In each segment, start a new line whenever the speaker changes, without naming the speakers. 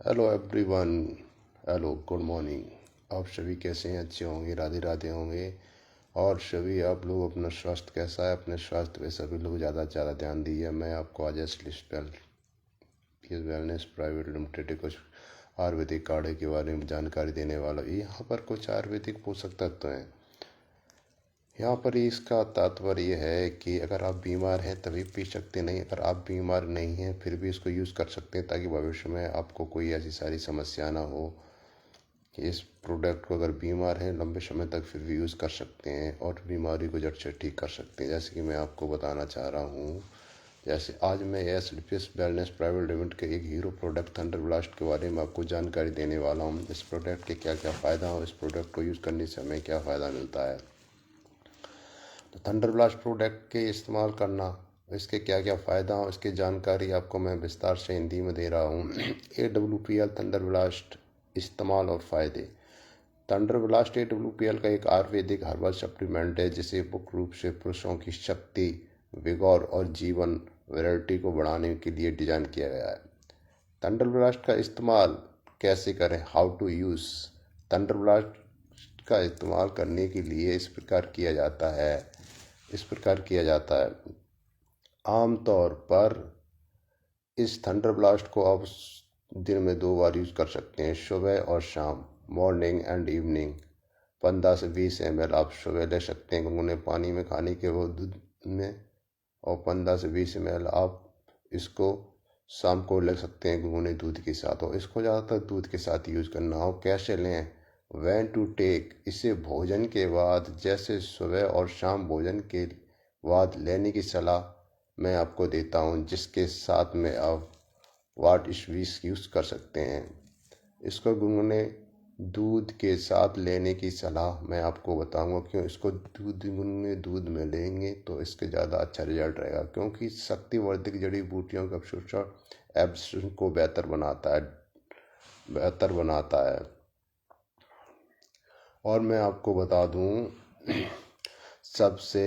Hello everyone. Hello, good morning. आप सभी कैसे हैं? अच्छे होंगे, राधे राधे होंगे। और सभी आप लोग अपना स्वास्थ्य कैसा है? अपने स्वास्थ्य पे सभी लोग ज़्यादा से ज़्यादा ध्यान दीजिए। मैं आपको आज वेलनेस प्राइवेट लिमिटेड के कुछ आयुर्वेदिक काढ़े के बारे में जानकारी देने वाला हूँ। यहाँ पर कुछ आयुर्वेदिक पोषक तत्व हैं। यहाँ पर इसका तात्पर्य है कि अगर आप बीमार हैं तभी पी सकते, नहीं अगर आप बीमार नहीं हैं फिर भी इसको यूज़ कर सकते हैं, ताकि भविष्य में आपको कोई ऐसी सारी समस्या ना हो कि इस प्रोडक्ट को अगर बीमार हैं लंबे समय तक फिर भी यूज़ कर सकते हैं और बीमारी को जड़ से ठीक कर सकते हैं। जैसे कि मैं आपको बताना चाह रहा हूँ, जैसे आज मैं एस वेलनेस प्राइवेट लिमिटेड के एक हीरो प्रोडक्ट थंडर ब्लास्ट के बारे में आपको जानकारी देने वाला हूँ। इस प्रोडक्ट के क्या क्या फ़ायदा हो, इस प्रोडक्ट को यूज़ करने से हमें क्या फ़ायदा मिलता है। तो थंडर ब्लास्ट प्रोडक्ट के इस्तेमाल करना, इसके क्या क्या फ़ायदा हो, इसकी जानकारी आपको मैं विस्तार से हिंदी में दे रहा हूँ। AWPL थंडर ब्लास्ट इस्तेमाल और फ़ायदे। थंडर ब्लास्ट AWPL का एक आयुर्वेदिक हर्बल सप्लीमेंट है जिसे मुख्य रूप से पुरुषों की शक्ति, विगोर और जीवन वैरायटी को बढ़ाने के लिए डिज़ाइन किया गया है। थंडर ब्लास्ट का इस्तेमाल कैसे करें? How to use. Thunder blast का इस्तेमाल करने के लिए इस प्रकार किया जाता है। आमतौर पर इस थंडर ब्लास्ट को आप दिन में 2 बार यूज़ कर सकते हैं, सुबह और शाम, मॉर्निंग एंड इवनिंग। 15 से 20 ml आप सुबह ले सकते हैं गुनगुने पानी में खाने के बाद दूध में, और 15 से 20 ml आप इसको शाम को ले सकते हैं गुनगुने दूध के साथ। और इसको ज़्यादातर दूध के साथ यूज़ करना हो। कैसे लें? वैन टू टेक, इसे भोजन के बाद, जैसे सुबह और शाम भोजन के बाद लेने की सलाह मैं आपको देता हूँ, जिसके साथ में आप वाट स्वीस यूज़ कर सकते हैं। इसको गुनगुने दूध के साथ लेने की सलाह मैं आपको बताऊंगा, क्यों इसको गुनगुने दूध में लेंगे तो इसके ज़्यादा अच्छा रिजल्ट रहेगा, क्योंकि शक्तिवर्धक जड़ी बूटियों का अवशोषण एब्जॉर्प्शन को बेहतर बनाता है। और मैं आपको बता दूं, सबसे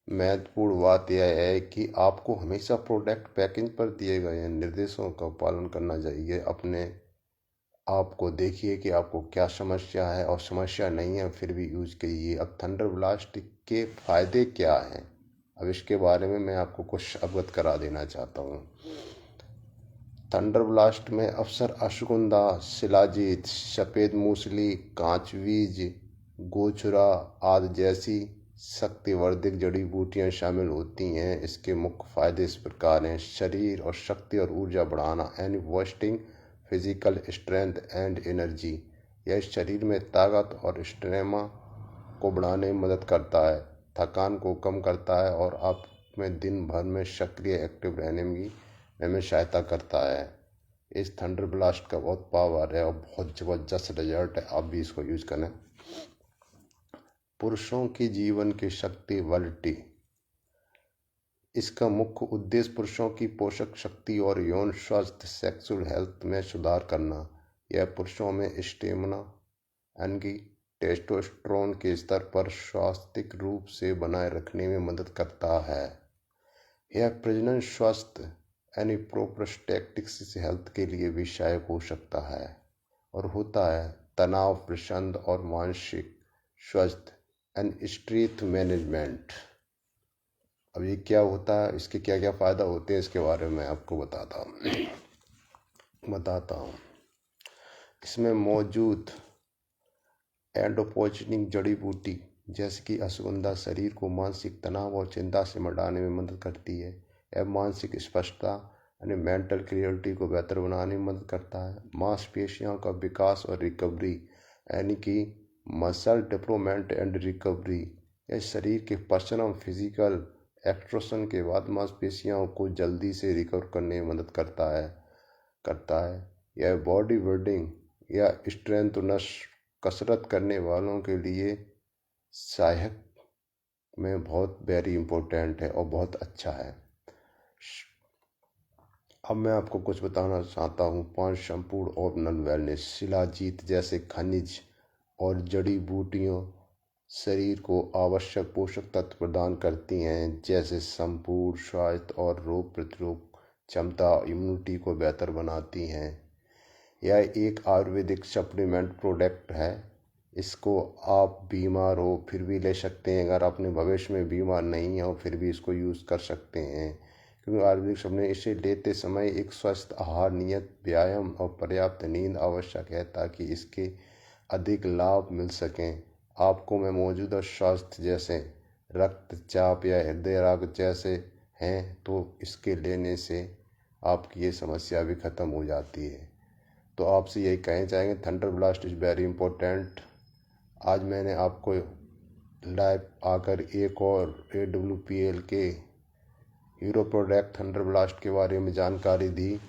महत्वपूर्ण बात यह है कि आपको हमेशा प्रोडक्ट पैकिंग पर दिए गए निर्देशों का पालन करना चाहिए। अपने आपको देखिए कि आपको क्या समस्या है, और समस्या नहीं है फिर भी यूज कीजिए। अब थंडर ब्लास्ट के फायदे क्या हैं, अब इसके बारे में मैं आपको कुछ अवगत करा देना चाहता हूँ। थंडर ब्लास्ट में अफसर अश्वगंधा, शिलाजीत, सफ़ेद मूसली, कांचबीज, गोचुरा आदि जैसी शक्तिवर्धक जड़ी बूटियां शामिल होती हैं। इसके मुख्य फायदे इस प्रकार हैं: शरीर और शक्ति और ऊर्जा बढ़ाना, यानी boosting physical strength and energy. यह शरीर में ताकत और स्टेमिना को बढ़ाने में मदद करता है, थकान को कम करता है और आप में दिन भर में सक्रिय एक्टिव रहने में सहायता करता है। इस थंडर ब्लास्ट का बहुत पावर है और बहुत ज़बरदस्त रिजल्ट है, आप भी इसको यूज़ करें। पुरुषों की जीवन की शक्ति वलिटी। इसका मुख्य उद्देश्य पुरुषों की पोषक शक्ति और यौन स्वास्थ्य, सेक्सुअल हेल्थ में सुधार करना। यह पुरुषों में स्टेमिना यानी टेस्टोस्टेरोन के स्तर पर स्वास्थ्यिक रूप से बनाए रखने में मदद करता है। यह प्रजनन स्वास्थ्य यानी प्रोस्टेटिक्स हेल्थ के लिए भी सहायक हो सकता है। और होता है तनाव प्रशमन और मानसिक स्वास्थ्य एंड स्ट्रेस मैनेजमेंट। अब ये क्या होता है, इसके क्या क्या फ़ायदा होते हैं, इसके बारे में मैं आपको बताता हूँ। इसमें मौजूद एंडोपोजिनिक जड़ी बूटी जैसे कि अश्वगंधा शरीर को मानसिक तनाव और चिंता से मिटाने में मदद करती है। यह मानसिक स्पष्टता यानी मेंटल क्लियरिटी को बेहतर बनाने में मदद करता है। मांसपेशियों का विकास और रिकवरी यानी कि मसल डेवलपमेंट एंड रिकवरी। यह शरीर के पर्सनल फिजिकल एक्सट्रोशन के बाद मांसपेशियों को जल्दी से रिकवर करने में मदद करता है। यह बॉडी बिल्डिंग या स्ट्रेंथनेस कसरत करने वालों के लिए सहायक में बहुत वेरी इम्पोर्टेंट है और बहुत अच्छा है। अब मैं आपको कुछ बताना चाहता हूँ। 5 संपूर्ण और नॉन वेलनेस। शिलाजीत जैसे खनिज और जड़ी बूटियों शरीर को आवश्यक पोषक तत्व प्रदान करती हैं, जैसे संपूर्ण स्वास्थ्य और रोग प्रतिरोधक क्षमता, इम्यूनिटी को बेहतर बनाती हैं। यह एक आयुर्वेदिक सप्लीमेंट प्रोडक्ट है। इसको आप बीमार हो फिर भी ले सकते हैं, अगर आपने भविष्य में बीमार नहीं हो फिर भी इसको यूज़ कर सकते हैं। क्योंकि आयुर्वेदिक सप्लीमेंट इसे लेते समय एक स्वस्थ आहार, नियत व्यायाम और पर्याप्त नींद आवश्यक है ताकि इसके अधिक लाभ मिल सकें। आपको में मौजूदा स्वास्थ्य जैसे रक्तचाप या हृदय रोग जैसे हैं तो इसके लेने से आपकी ये समस्या भी ख़त्म हो जाती है। तो आपसे यही कहना चाहेंगे, thunder blast is very important. आज मैंने आपको लाइव आकर एक और AWPL के हीरो प्रोडक्ट थंडर ब्लास्ट के बारे में जानकारी दी,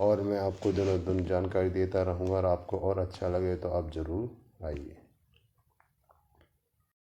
और मैं आपको दिनों दिन जानकारी देता रहूँगा। और आपको और अच्छा लगे तो आप ज़रूर आइए।